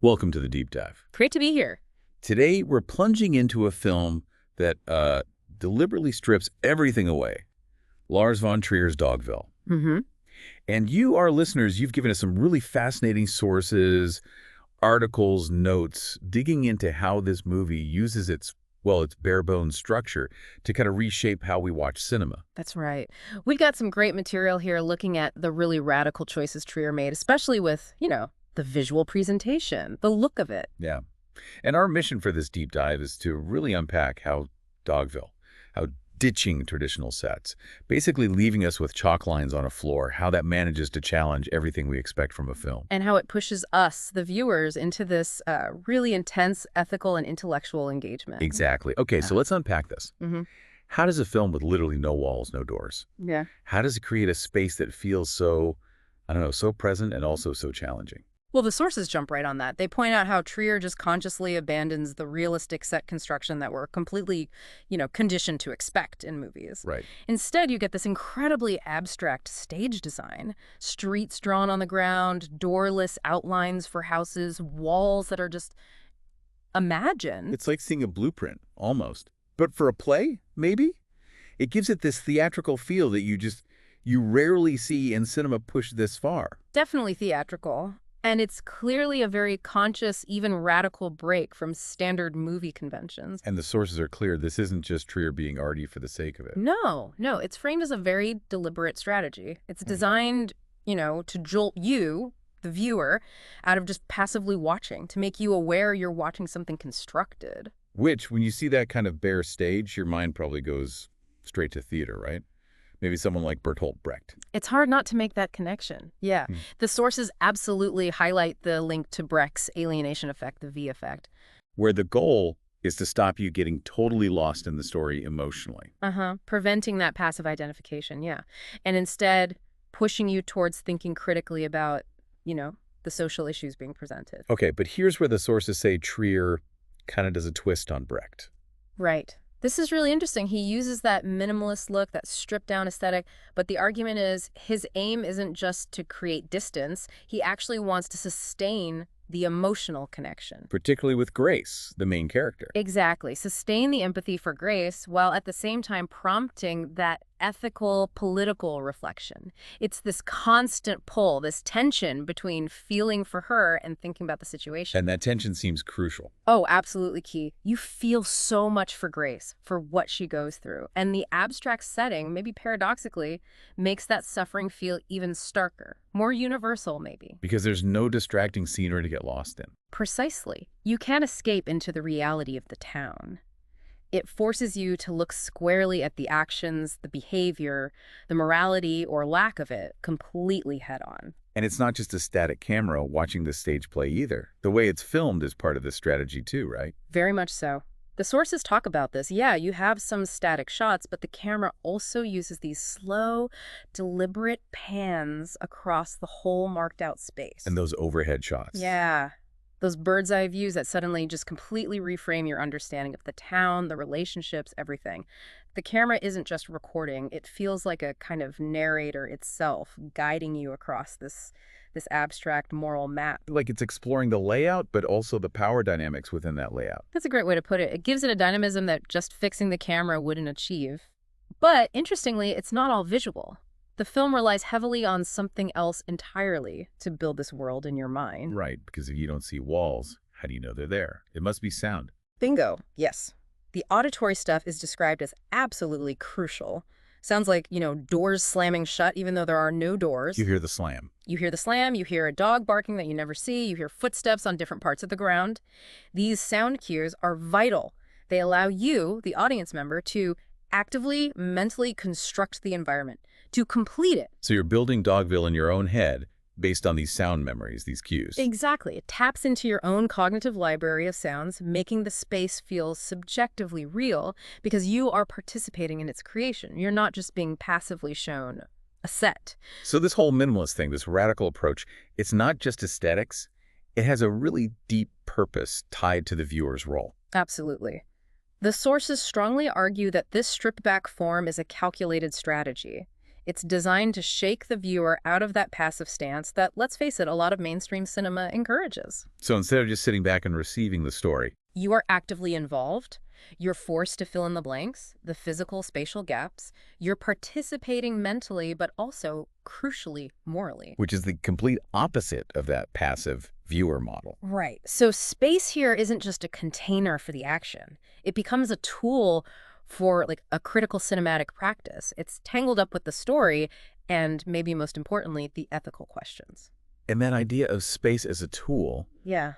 Welcome to the Deep Dive. Great to be here. Today, we're plunging into a film that deliberately strips everything away. Lars von Trier's Dogville. Mm-hmm. And you, our listeners, you've given us some really fascinating sources, articles, notes, digging into how this movie uses its bare-bones structure to kind of reshape how we watch cinema. That's right. We've got some great material here looking at the really radical choices Trier made, especially with, the visual presentation, the look of it. Yeah. And our mission for this deep dive is to really unpack how Dogville, how ditching traditional sets, basically leaving us with chalk lines on a floor, how that manages to challenge everything we expect from a film. And how it pushes us, the viewers, into this really intense ethical and intellectual engagement. Exactly. Okay, so let's unpack this. Mm-hmm. How does a film with literally no walls, no doors, Yeah. how does it create a space that feels so, so present and also so challenging? Well, the sources jump right on that. They point out how Trier just consciously abandons the realistic set construction that we're completely, conditioned to expect in movies. Right. Instead, you get this incredibly abstract stage design. Streets drawn on the ground, doorless outlines for houses, walls that are just imagined. It's like seeing a blueprint, almost. But for a play, maybe? It gives it this theatrical feel that you rarely see in cinema push this far. Definitely theatrical. And it's clearly a very conscious, even radical break from standard movie conventions. And the sources are clear. This isn't just Trier being arty for the sake of it. No. It's framed as a very deliberate strategy. It's designed, to jolt you, the viewer, out of just passively watching, to make you aware you're watching something constructed. Which, when you see that kind of bare stage, your mind probably goes straight to theater, right? Maybe someone like Bertolt Brecht. It's hard not to make that connection. Yeah. The sources absolutely highlight the link to Brecht's alienation effect, the V effect. Where the goal is to stop you getting totally lost in the story emotionally. Preventing that passive identification, yeah. And instead, pushing you towards thinking critically about, the social issues being presented. Okay, but here's where the sources say Trier kind of does a twist on Brecht. Right. This is really interesting. He uses that minimalist look, that stripped-down aesthetic, but the argument is his aim isn't just to create distance. He actually wants to sustain the emotional connection. Particularly with Grace, the main character. Exactly. Sustain the empathy for Grace while at the same time prompting that ethical, political reflection. It's this constant pull, this tension between feeling for her and thinking about the situation. And that tension seems crucial. Oh, absolutely key. You feel so much for Grace, for what she goes through. And the abstract setting, maybe paradoxically, makes that suffering feel even starker, more universal maybe. Because there's no distracting scenery to get lost in. Precisely. You can't escape into the reality of the town. It forces you to look squarely at the actions, the behavior, the morality or lack of it, completely head on. And it's not just a static camera watching the stage play either. The way it's filmed is part of the strategy too, right? Very much so. The sources talk about this. Yeah, you have some static shots, but the camera also uses these slow, deliberate pans across the whole marked out space. And those overhead shots. Yeah. Those bird's eye views that suddenly just completely reframe your understanding of the town, the relationships, everything. The camera isn't just recording. It feels like a kind of narrator itself, guiding you across this abstract moral map. Like it's exploring the layout, but also the power dynamics within that layout. That's a great way to put it. It gives it a dynamism that just fixing the camera wouldn't achieve. But interestingly, it's not all visual. The film relies heavily on something else entirely to build this world in your mind. Right, because if you don't see walls, how do you know they're there? It must be sound. Bingo. Yes. The auditory stuff is described as absolutely crucial. Sounds like, doors slamming shut even though there are no doors. You hear the slam. You hear the slam, you hear a dog barking that you never see, you hear footsteps on different parts of the ground. These sound cues are vital. They allow you, the audience member, to actively, mentally construct the environment, to complete it. So you're building Dogville in your own head based on these sound memories, these cues. Exactly. It taps into your own cognitive library of sounds, making the space feel subjectively real because you are participating in its creation. You're not just being passively shown a set. So this whole minimalist thing, this radical approach, it's not just aesthetics. It has a really deep purpose tied to the viewer's role. Absolutely. The sources strongly argue that this stripped-back form is a calculated strategy. It's designed to shake the viewer out of that passive stance that, let's face it, a lot of mainstream cinema encourages. So instead of just sitting back and receiving the story, You are actively involved. You're forced to fill in the blanks, the physical, spatial gaps. You're participating mentally, but also, crucially, morally. which is the complete opposite of that passive viewer model. Right. So space here isn't just a container for the action. It becomes a tool for like a critical cinematic practice. It's tangled up with the story and maybe most importantly, the ethical questions. And that idea of space as a tool, Yeah.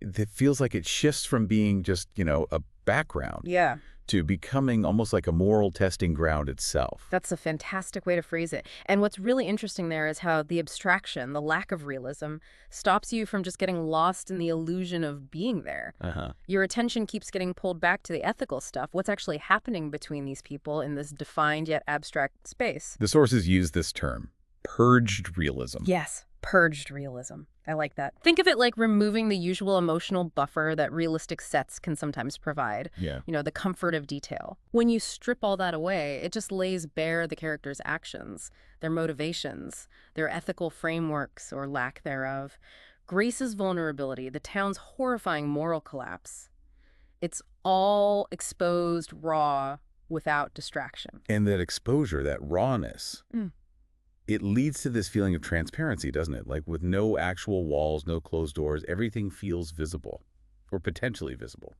that feels like it shifts from being just, a background Yeah. to becoming almost like a moral testing ground itself. That's a fantastic way to phrase it. And what's really interesting there is how the abstraction, the lack of realism, stops you from just getting lost in the illusion of being there. Uh-huh. Your attention keeps getting pulled back to the ethical stuff, what's actually happening between these people in this defined yet abstract space. The sources use this term, purged realism. Yes, purged realism. I like that. Think of it like removing the usual emotional buffer that realistic sets can sometimes provide. Yeah. The comfort of detail. When you strip all that away, it just lays bare the characters' actions, their motivations, their ethical frameworks or lack thereof, Grace's vulnerability, the town's horrifying moral collapse. It's all exposed raw without distraction. And that exposure, that rawness, Mm. it leads to this feeling of transparency, doesn't it? Like with no actual walls, no closed doors, everything feels visible or potentially visible.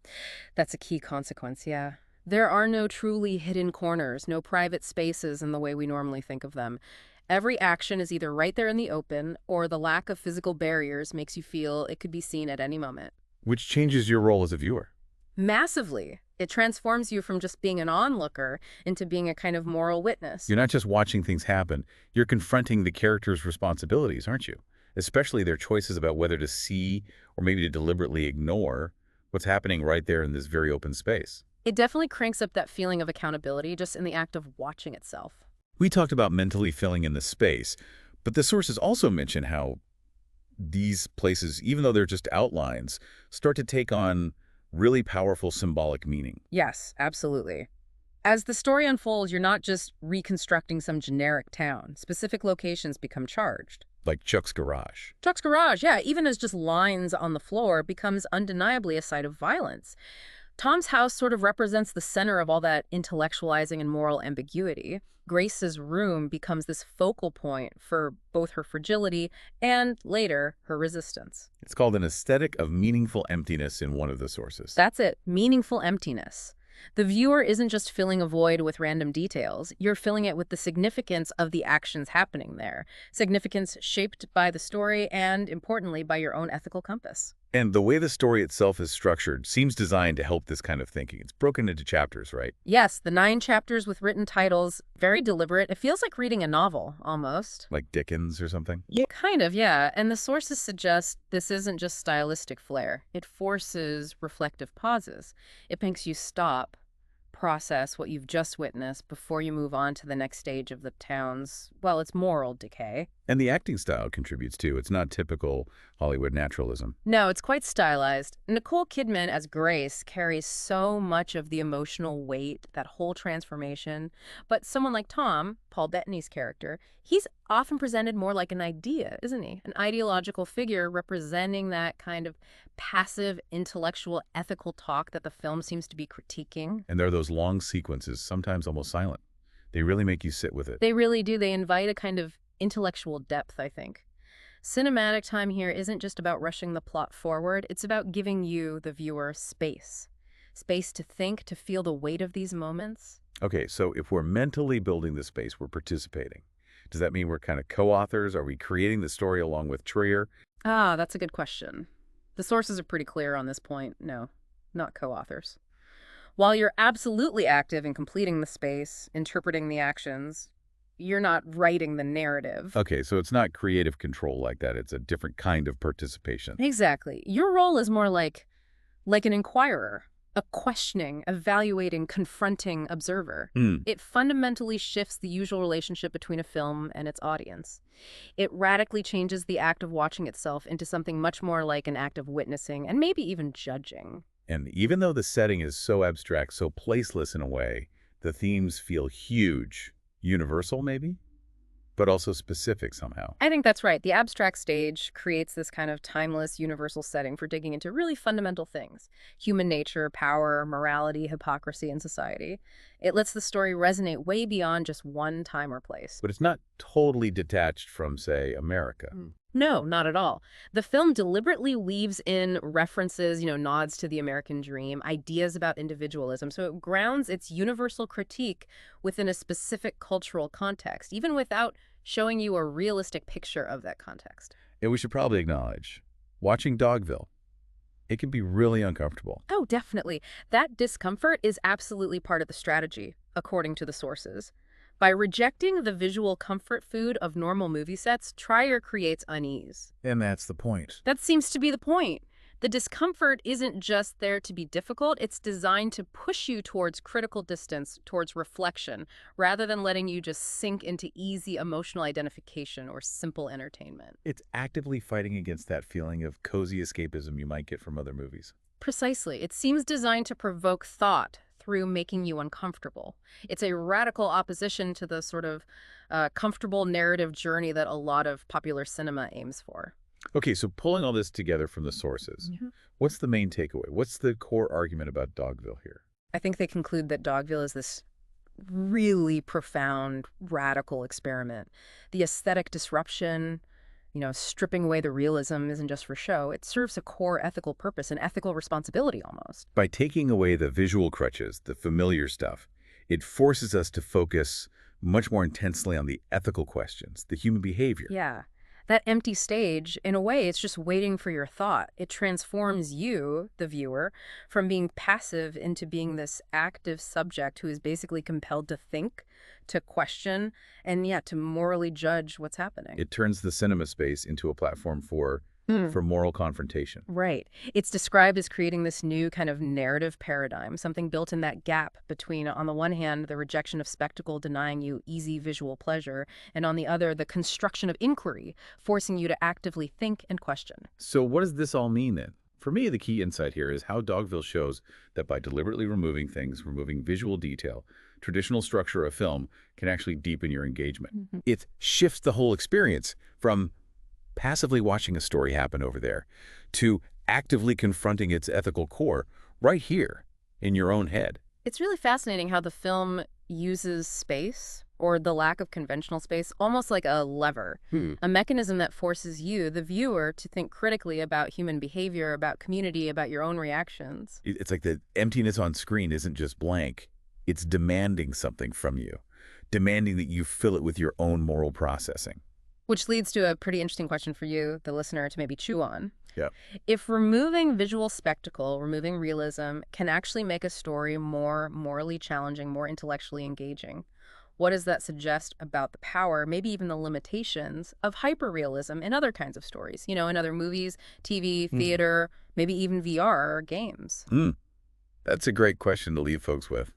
That's a key consequence, yeah. There are no truly hidden corners, no private spaces in the way we normally think of them. Every action is either right there in the open, or the lack of physical barriers makes you feel it could be seen at any moment. Which changes your role as a viewer. Massively. It transforms you from just being an onlooker into being a kind of moral witness. You're not just watching things happen, you're confronting the character's responsibilities, aren't you? Especially their choices about whether to see or maybe to deliberately ignore what's happening right there in this very open space. It definitely cranks up that feeling of accountability just in the act of watching itself. We talked about mentally filling in the space, but the sources also mention how these places, even though they're just outlines, start to take on really powerful symbolic meaning. Yes, absolutely. As the story unfolds, you're not just reconstructing some generic town. Specific locations become charged. Like Chuck's garage. Chuck's garage, yeah, even as just lines on the floor, becomes undeniably a site of violence. Tom's house sort of represents the center of all that intellectualizing and moral ambiguity. Grace's room becomes this focal point for both her fragility and, later, her resistance. It's called an aesthetic of meaningful emptiness in one of the sources. That's it, meaningful emptiness. The viewer isn't just filling a void with random details, you're filling it with the significance of the actions happening there. Significance shaped by the story and, importantly, by your own ethical compass. And the way the story itself is structured seems designed to help this kind of thinking. It's broken into chapters, right? Yes, the 9 chapters with written titles, very deliberate. It feels like reading a novel, almost. Like Dickens or something? Yeah, kind of, yeah. And the sources suggest this isn't just stylistic flair. It forces reflective pauses. It makes you stop, process what you've just witnessed before you move on to the next stage of the town's, well, its moral decay. And the acting style contributes too. It's not typical Hollywood naturalism. No, it's quite stylized. Nicole Kidman as Grace carries so much of the emotional weight, that whole transformation. But someone like Tom, Paul Bettany's character, he's often presented more like an idea, isn't he? An ideological figure representing that kind of passive, intellectual, ethical talk that the film seems to be critiquing. And there are those long sequences, sometimes almost silent. They really make you sit with it. They really do. They invite a kind of intellectual depth, I think. Cinematic time here isn't just about rushing the plot forward. It's about giving you, the viewer, space. Space to think, to feel the weight of these moments. Okay, so if we're mentally building the space, we're participating. Does that mean we're kind of co-authors? Are we creating the story along with Trier? Ah, that's a good question. The sources are pretty clear on this point. No, not co-authors. While you're absolutely active in completing the space, interpreting the actions, you're not writing the narrative. Okay, so it's not creative control like that. It's a different kind of participation. Exactly. Your role is more like an inquirer, a questioning, evaluating, confronting observer. It fundamentally shifts the usual relationship between a film and its audience. It radically changes the act of watching itself into something much more like an act of witnessing and maybe even judging. And even though the setting is so abstract, so placeless in a way, the themes feel huge. Universal, maybe? but also specific somehow. I think that's right. The abstract stage creates this kind of timeless, universal setting for digging into really fundamental things: human nature, power, morality, hypocrisy, and society. It lets the story resonate way beyond just one time or place. But it's not totally detached from, say, America. No, not at all. The film deliberately weaves in references, nods to the American dream, ideas about individualism, so it grounds its universal critique within a specific cultural context, even without showing you a realistic picture of that context. And we should probably acknowledge, watching Dogville, it can be really uncomfortable. Oh, definitely. That discomfort is absolutely part of the strategy, according to the sources. By rejecting the visual comfort food of normal movie sets, Trier creates unease. And that's the point. That seems to be the point. The discomfort isn't just there to be difficult, it's designed to push you towards critical distance, towards reflection, rather than letting you just sink into easy emotional identification or simple entertainment. It's actively fighting against that feeling of cozy escapism you might get from other movies. Precisely. It seems designed to provoke thought through making you uncomfortable. It's a radical opposition to the sort of comfortable narrative journey that a lot of popular cinema aims for. Okay, so pulling all this together from the sources, what's the main takeaway? What's the core argument about Dogville here? I think they conclude that Dogville is this really profound, radical experiment. The aesthetic disruption, stripping away the realism isn't just for show. It serves a core ethical purpose, an ethical responsibility almost. By taking away the visual crutches, the familiar stuff, it forces us to focus much more intensely on the ethical questions, the human behavior. Yeah. That empty stage, in a way, it's just waiting for your thought. It transforms you, the viewer, from being passive into being this active subject who is basically compelled to think, to question, and to morally judge what's happening. It turns the cinema space into a platform for moral confrontation. Right. It's described as creating this new kind of narrative paradigm, something built in that gap between, on the one hand, the rejection of spectacle denying you easy visual pleasure, and on the other, the construction of inquiry, forcing you to actively think and question. So what does this all mean then? For me, the key insight here is how Dogville shows that by deliberately removing things, removing visual detail, traditional structure of film can actually deepen your engagement. It shifts the whole experience from passively watching a story happen over there to actively confronting its ethical core right here in your own head. It's really fascinating how the film uses space, or the lack of conventional space, almost like a lever, a mechanism that forces you, the viewer, to think critically about human behavior, about community, about your own reactions. It's like the emptiness on screen isn't just blank. It's demanding something from you, demanding that you fill it with your own moral processing. Which leads to a pretty interesting question for you, the listener, to maybe chew on. Yeah. If removing visual spectacle, removing realism, can actually make a story more morally challenging, more intellectually engaging, what does that suggest about the power, maybe even the limitations, of hyperrealism in other kinds of stories? In other movies, TV, theater, maybe even VR or games? That's a great question to leave folks with.